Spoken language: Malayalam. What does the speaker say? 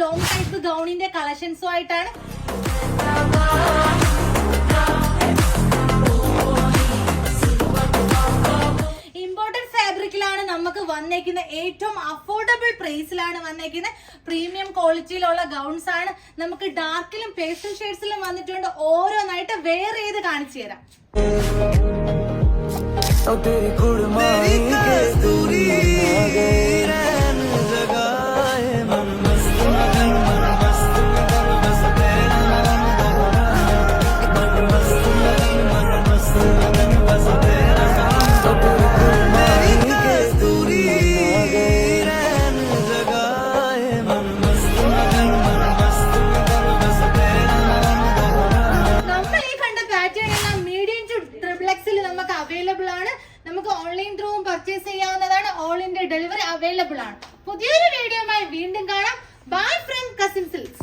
ലോങ് ടൈപ്പ് ഗൗണിന്റെ കളക്ഷൻസും ആയിട്ടാണ്. ഇമ്പോർട്ടഡ് ഫാബ്രിക്കിലാണ് നമുക്ക് വന്നേക്കുന്ന, ഏറ്റവും അഫോർഡബിൾ പ്രൈസിലാണ് വന്നേക്കുന്നത്. പ്രീമിയം ക്വാളിറ്റിയിലുള്ള ഗൗൺസ് ആണ്. നമുക്ക് ഡാർക്കിലും പേസ്റ്റൽ ഷെയ്ഡ്സിലും വന്നിട്ടുണ്ട്. ഓരോന്നായിട്ട് വെയർ ചെയ്ത് കാണിച്ചു തരാം. അവൈലബിൾ ആണ്. നമുക്ക് ഓൺലൈൻ ത്രൂവും പർച്ചേസ് ചെയ്യാവുന്നതാണ്. ഓൾ ഇന്ത്യ ഡെലിവറി അവൈലബിൾ ആണ്. പുതിയൊരു വീഡിയോയുമായി വീണ്ടും